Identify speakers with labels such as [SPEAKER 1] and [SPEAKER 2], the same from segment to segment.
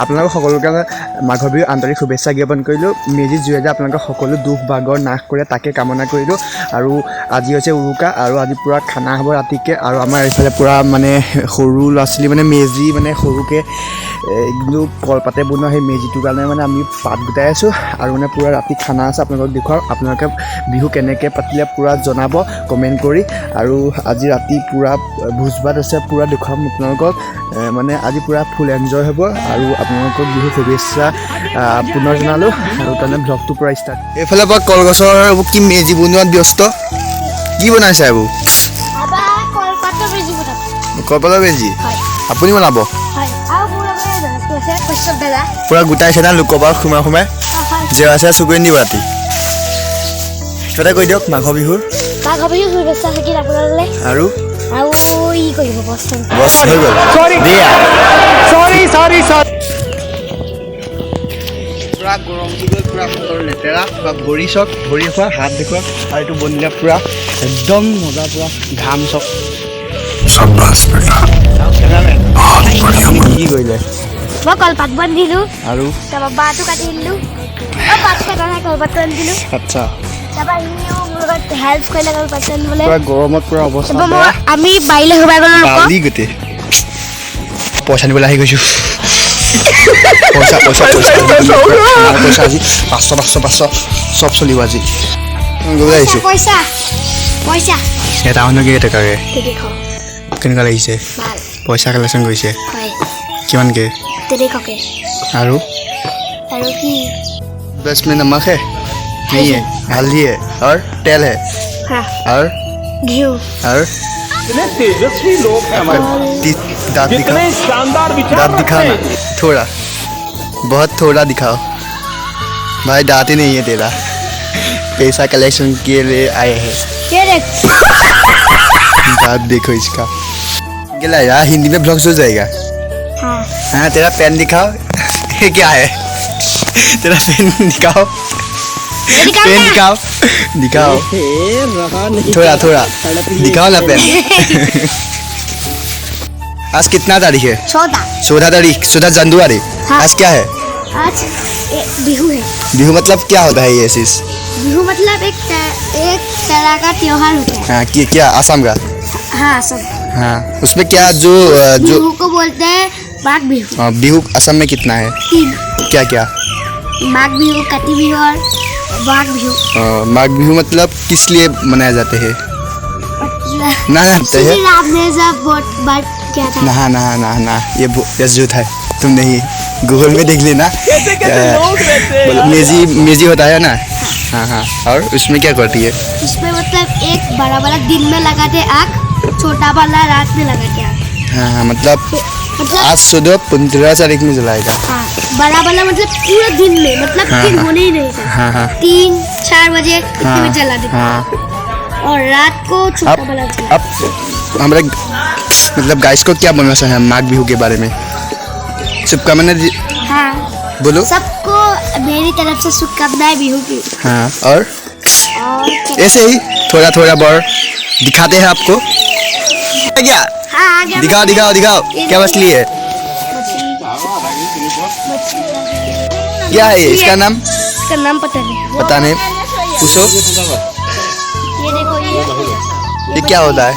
[SPEAKER 1] আপোনালোক সকলোকে মাঘৰ বিহুৰ আন্তৰিক শুভেচ্ছা জ্ঞাপন কৰিলোঁ। মেজি জুয়ে যে আপোনালোকৰ সকলো দুখ ভাগৰ নাশ কৰে তাকে কামনা কৰিলোঁ। আৰু আজি হৈছে উৰুকা আৰু আজি পূৰা খানা হ'ব ৰাতিকৈ। আৰু আমাৰ এইফালে পূৰা মানে সৰু ল'ৰা ছোৱালী মানে মেজি মানে সৰুকৈ কিন্তু কলপাতে বনোৱা সেই মেজিটোৰ কাৰণে মানে আমি পাত গোটাই আছোঁ। আৰু মানে পূৰা ৰাতি খানা আছে, আপোনালোকক দেখুৱাওঁ। আপোনালোকে বিহু কেনেকৈ পাতিলে পূৰা জনাব কমেণ্ট কৰি। আৰু আজি ৰাতি পূৰা ভোজ ভাত আছে, পূৰা দেখুৱাম আপোনালোকক। মানে আজি পূৰা ফুল এনজয় হ'ব। আৰু আপোনালোকক বিহু শুভেচ্ছা পুনৰ জনালোঁ। আৰু তাৰমানে ব্লগটো পূৰা ষ্টাৰ্ট। এইফালে পৰা কলগছৰ এইবোৰ কি মেজি বনোৱাত ব্যস্ত, কি বনাইছে এইবোৰ? কলপাতৰ মেজি আপুনি বনাব? পূৰা গোটাইছে না লোকৰ পৰা সোমাই জেৱা চেৱা চুকুৰি নিব ৰাতি। কিবা এটা কৈ দিয়ক মাঘৰ বিহুৰ শুভেচ্ছা থাকিল আপোনালোকে। আৰু ই কৰিব বছ হৈ গ'ল। পূৰা গৰম হৈ গ'ল, পূৰা হাতৰ লেতেৰা, পূৰা ভৰি চক, ভৰি খোৱা হাত দেখুৱাওক। আৰু এইটো বনিলে পূৰা একদম মজা, পূৰা ঘাম চক। কি কৰিলে?
[SPEAKER 2] মই কলপাত বান্ধিলোঁ
[SPEAKER 1] আৰু
[SPEAKER 2] তাৰপৰা বাঁহটো কাটি দিলোঁ। পাত কটা নাই, কলপাতটো আনিছিলোঁ।
[SPEAKER 1] আচ্ছা,
[SPEAKER 2] তাৰপৰা সিও মোৰ লগত হেল্প কৰিলে কলপাতটো আনিবলৈ।
[SPEAKER 1] পূৰা গৰমত পূৰা অৱস্থা
[SPEAKER 2] তাৰপৰা আমি বাৰীলৈ সোমাই গ'লোঁ নকওঁ।
[SPEAKER 1] বালি গোটেই পইচা দিবলৈ আহি গৈছোঁ। পইচা আজি 500 চব চলিব আজি। গ'বলৈ আহিছোঁ
[SPEAKER 2] পইচা
[SPEAKER 1] এটা মানুহকে টকাকে কেনেকুৱা লাগিছে? পইচা কালেকশ্যন কৰিছে কিমানকৈ? আৰু
[SPEAKER 2] কি
[SPEAKER 1] 10 में नमक है नहीं है, हल्दी है और तेल है और
[SPEAKER 2] घी
[SPEAKER 1] और
[SPEAKER 3] तेजस्वी लोग हैं हमारे
[SPEAKER 1] दांत दिखाओ,
[SPEAKER 3] शानदार
[SPEAKER 1] दांत दिखाओ ना थोड़ा, बहुत थोड़ा दिखाओ भाई, दांत ही नहीं है तेरा। पैसा कलेक्शन के लिए आए हैं, दांत देखो इसका। क्या यार हिंदी में ब्लॉग हो जाएगा। हाँ तेरा पेन दिखाओ। ये क्या है? तेरा पेन दिखाओ, पेन दिखाओ थोड़ा दिखाओ ना पेन। आज कितना तारीख है? 14 तारीख, 14 जनवरी। आज क्या है?
[SPEAKER 2] आज बिहू है।
[SPEAKER 1] बिहू मतलब क्या होता है ये चीज?
[SPEAKER 2] बिहू मतलब एक तरह का त्योहार होता है।
[SPEAKER 1] हाँ क्या असम का?
[SPEAKER 2] हाँ सब।
[SPEAKER 1] हाँ उसमें क्या जो
[SPEAKER 2] बिहू को बोलते हैं माघ बिहू।
[SPEAKER 1] बिहू असम में कितना है?
[SPEAKER 2] 3।
[SPEAKER 1] क्या?
[SPEAKER 2] माघ बिहू, काटी बिहू और माघ बिहू।
[SPEAKER 1] माघ बिहू मतलब किस लिए मनाया जाते हैं?
[SPEAKER 2] श्री राम ने जब वोट बात किया था।
[SPEAKER 1] ना ये झूठ है, तुम नहीं गूगल में देख लेना। मेजी होता है ना। हाँ और उसमें क्या करती है?
[SPEAKER 2] उसमें मतलब एक बड़ा वाला दिन में लगाते आग, छोटा वाला रात में लगाते आग।
[SPEAKER 1] हाँ मतलब आज सुबह 15 तारीख में जलाएगा।
[SPEAKER 2] हाँ बड़ा वाला मतलब पूरे दिन में, मतलब दिन होने ही नहीं था।
[SPEAKER 1] हाँ
[SPEAKER 2] 3-4 बजे इतने में जला देते। और रात को छोटा वाला जला।
[SPEAKER 1] अब हमारे मतलब गाइस को क्या बोलना चाहिए माघ बिहू के बारे में? शुभकामनाएं
[SPEAKER 2] हाँ
[SPEAKER 1] बोलो।
[SPEAKER 2] सबको मेरी तरफ से शुभकामनाएं बिहू की।
[SPEAKER 1] हाँ और ऐसे ही थोड़ा बहुत दिखाते हैं आपको। क्या?
[SPEAKER 2] हाँ
[SPEAKER 1] दिखाओ क्या मछली है? क्या है इसका नाम?
[SPEAKER 2] इसका नाम पता नहीं।
[SPEAKER 1] पूछो।
[SPEAKER 2] ये देखो
[SPEAKER 1] ये क्या होता है?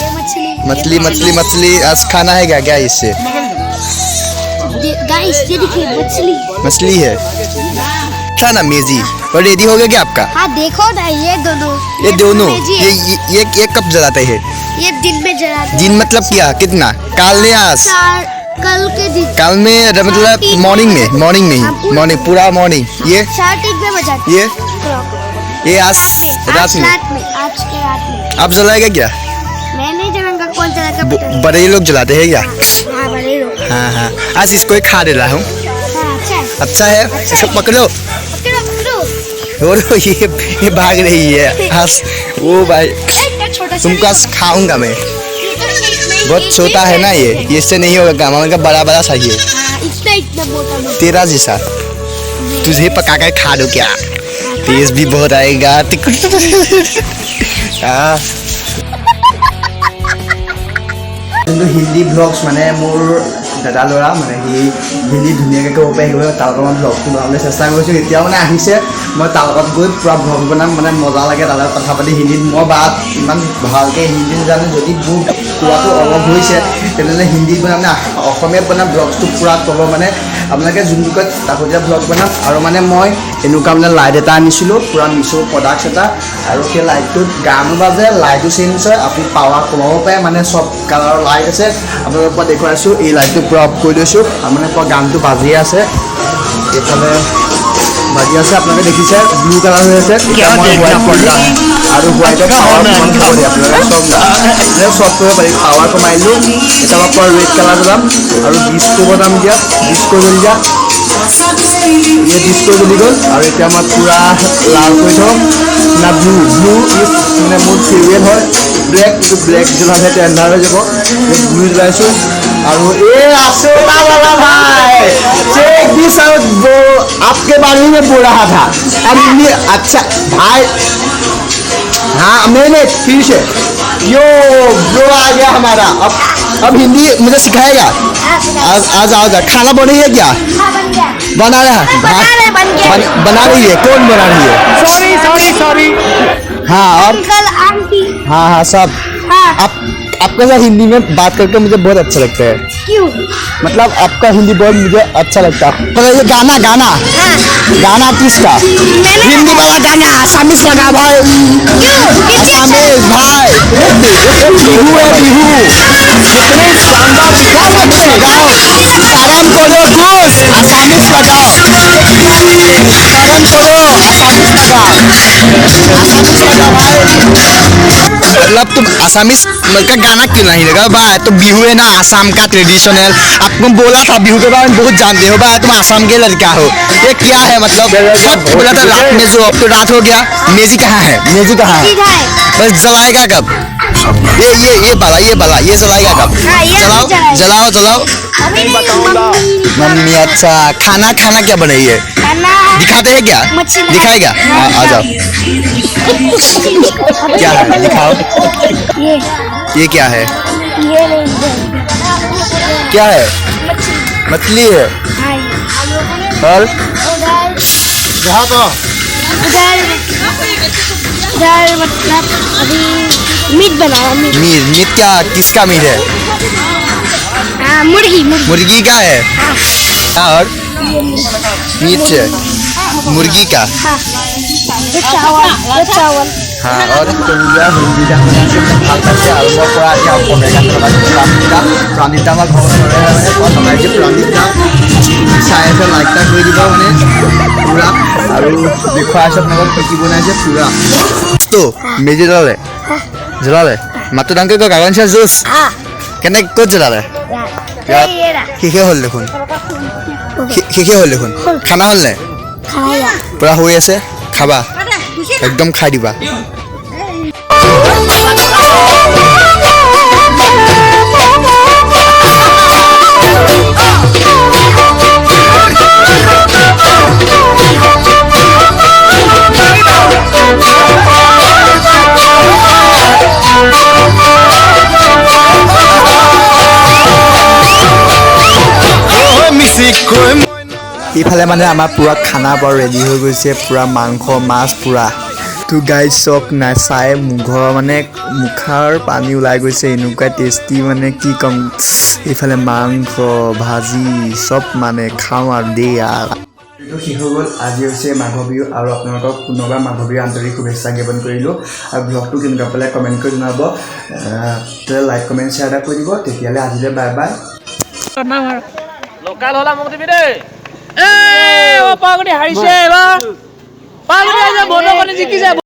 [SPEAKER 1] मछली आज खाना है क्या इससे?
[SPEAKER 2] गाइस ये देखिए
[SPEAKER 1] मछली है क्या ना मेजी? और रेडी हो गया क्या आपका?
[SPEAKER 2] हाँ देखो ना ये दोनों
[SPEAKER 1] ये कब जलाते हैं?
[SPEAKER 2] ये दिन में जलाते।
[SPEAKER 1] दिन मतलब क्या कितना? काल ने आज
[SPEAKER 2] कल के दिन।
[SPEAKER 1] काल में मतलब मॉर्निंग में पूरा मॉर्निंग। ये
[SPEAKER 2] 4 में बजाते।
[SPEAKER 1] ये आज रात में
[SPEAKER 2] आज के रात में।
[SPEAKER 1] आप जलाएगा क्या?
[SPEAKER 2] मैं नहीं जलाऊंगा, कौन जलाएगा?
[SPEAKER 1] बड़े लोग जलाते हैं क्या?
[SPEAKER 2] हाँ बड़े लोग।
[SPEAKER 1] हाँ आज इसको ही खा दे रहा हूँ। अच्छा है इसको पकड़ो। और ये भाग रही है। वो भाई तुमको खाऊंगा मैं। बहुत छोटा है ना ये इससे नहीं होगा काम, हमारे बड़ा चाहिए।
[SPEAKER 2] इतना मोटा
[SPEAKER 1] तेरा जैसा तुझे पका कर खा दो क्या? तेज भी बहुत आएगा। हिंदी ब्लॉग्स माने मोर দাদা ল'ৰা মানে সি হিন্দী ধুনীয়াকৈ ক'ব পাৰি আহিব তাৰ লগত মই ব্লগটো বনাবলৈ চেষ্টা কৰিছোঁ এতিয়া মানে আহিছে মই তাৰ লগত গৈ পূৰা ব্লগ বনাম মানে মজা লাগে তাৰ লগত কথা পাতি হিন্দীত মই বাট ইমান ভালকৈ হিন্দী নাজানো যদি মোৰ কোৱাটো অলপ হৈছে তেনেহ'লে হিন্দীত বনাম মানে অসমীয়াত বনাম ব্লগটো পূৰা ক'ব মানে আপোনালোকে যোনটো কয় তাকতীয়া ব্লগ বনাম আৰু মানে মই এনেকুৱা মানে লাইট এটা আনিছিলোঁ পূৰা মিছ'ৰ প্ৰডাক্টছ এটা আৰু সেই লাইটটোত গানো বাজে লাইটো চেঞ্জ হয় আপুনি পাৱাৰ কমাব পাৰে মানে চব কালাৰৰ লাইট আছে আপোনালোকৰ পৰা দেখুৱাইছোঁ এই লাইটটো পূৰা অফ কৰি লৈছোঁ আৰু মানে পূৰা গানটো বাজিয়ে আছে এইফালে বাজি আছে আপোনালোকে দেখিছে ব্লু কালাৰ হৈ আছে এতিয়া মই হোৱাইট কৰিম আৰু হোৱাইটত পাৱাৰ কমাই দিব পাৰি আপোনালোকে চব কৰিব পাৰি পাৱাৰ কমাই দিলোঁ এতিয়া মই পূৰা ৰেড কালাৰ বনাম আৰু ডিস্কো বনাম এতিয়া ডিস্কো জ্বলি যা ये डिस्को জ্বলি গ'ল আৰু এতিয়া মই পূৰা লাল কৰি থ'ম না ব্লু ইজ মানে মোৰ ফেভৰেট হয় ব্লেক কিন্তু ব্লেক জ্বলালে টেণ্ডাৰ হৈ যাব ব্লু জ্বলাইছোঁ আৰু এই আছোঁ वाला भाई चेक दिस आउट ब्रो आपके बारे में बोल रहा था अब ये अच्छा भाई हाँ मैंने फिर से यो ब्रो आ गया हमारा अब हिंदी मुझे सिखाएगा आज आओगा खाना बनेगा क्या
[SPEAKER 2] हाँ बन गया
[SPEAKER 1] बना रहा है
[SPEAKER 2] बन गया
[SPEAKER 1] बना रही है कौन बना रही है
[SPEAKER 3] सॉरी
[SPEAKER 1] हाँ और
[SPEAKER 2] अंकल आंटी
[SPEAKER 1] हाँ सब
[SPEAKER 2] हाँ
[SPEAKER 1] आपके साथ हिंदी में बात करके मुझे बहुत अच्छा लगता है
[SPEAKER 2] क्यों
[SPEAKER 1] मतलब आपका हिंदी बहुत मुझे अच्छा लगता है पर ये गाना
[SPEAKER 2] हाँ
[SPEAKER 1] गाना किसका
[SPEAKER 2] मैंने
[SPEAKER 1] हिंदी वाला गाना आसामीस लगा भाई
[SPEAKER 2] क्यों किस चीज़ से?
[SPEAKER 1] आसामीस भाई बिहू है बिहू इतने शानदार गाओ बच्चे गाओ सारन बोलो खुश आसामीस लगाओ सारन बोलो आसामीस लगा भाई मतलब तुम आसामीस का गाना क्यों नहीं लगा भाई तो बिहू है ना आसाम का ट्रेडिशनल आपको बोला था बिहू के बारे में बहुत जानते हो भाई तुम आसाम के लड़का हो ये क्या है मतलब सब बोला था रात में जो अब तो रात हो गया मेजी कहाँ है
[SPEAKER 2] सीधा है
[SPEAKER 1] बस जलाएगा कब ये बाला ये जलाएगा कब
[SPEAKER 2] हाँ, ये
[SPEAKER 1] जलाओ
[SPEAKER 2] अभी जलाएगा।
[SPEAKER 1] जलाओ
[SPEAKER 2] अभी नहीं
[SPEAKER 1] मम्मी अच्छा खाना क्या बनाई है
[SPEAKER 2] खाना
[SPEAKER 1] दिखाते हैं क्या
[SPEAKER 2] मछली
[SPEAKER 1] दिखाएगा आ जाओ क्या है दिखाओ
[SPEAKER 2] ये
[SPEAKER 1] क्या है
[SPEAKER 2] ये नहीं
[SPEAKER 1] क्या है मछली है
[SPEAKER 2] हाँ
[SPEAKER 1] और
[SPEAKER 2] उधर
[SPEAKER 1] यहाँ तो
[SPEAKER 2] उधर उधर मतलब अभी मीट बनाया
[SPEAKER 1] मीट क्या किसका मीट है
[SPEAKER 2] हाँ मुर्गी
[SPEAKER 1] मुर्गी का है और मीट है मुर्गी का
[SPEAKER 2] हाँ ये चावल
[SPEAKER 1] हाँ और हिंदी ভাল পাইছে আৰু মই পৰা এতিয়া অসমীয়া গান প্ৰাণিতা আমাৰ ঘৰত বনাইছে প্ৰাণিতা চাই আছে লাইক এটা কৰি দিব মানে পূৰা আৰু দেখুৱাই আছে আপোনালোকক কি কি বনাইছে পূৰা তো মেজি জ্বলালে মাত্ৰ ডাঙৰকৈ কওক আগন চাই জুচ
[SPEAKER 2] हाँ
[SPEAKER 1] কেনে ক'ত জ্বলালে
[SPEAKER 2] ये रहा
[SPEAKER 1] শেষে হ'ল দেখোন খানা হ'ল নে
[SPEAKER 2] खाया
[SPEAKER 1] পূৰা হৈ আছে খাবা একদম খাই দিবা ইফালে মানে আমাৰ পূৰা খানা বৰ ৰেডি হৈ গৈছে পূৰা মাংস মাছ পূৰা তো গাইজ চক নাই চাই মুখৰ মানে মুখাৰ পানী ওলাই গৈছে এনেকুৱা টেষ্টি মানে কি ক'ম এইফালে মাংস ভাজি চব মানে খাওঁ আৰু দেই এইটো শেষ হৈ গ'ল আজি হৈছে মাঘ বিহু আৰু আপোনালোকক পুনৰবাৰ মাঘ বিহুৰ আন্তৰিক শুভেচ্ছা জ্ঞাপন কৰিলোঁ আৰু ব্লগটো কেনেকুৱা পালে কমেণ্ট কৰি জনাব লাইক কমেণ্ট শ্বেয়াৰ এটা কৰি দিব তেতিয়াহ'লে আজিলৈ বাই বাই
[SPEAKER 3] লোকাল হলা মোক দিবি দেই পাগুৰি হাৰিছে এইবাৰ পাগুৰি বন্ধ কৰি জিকিছে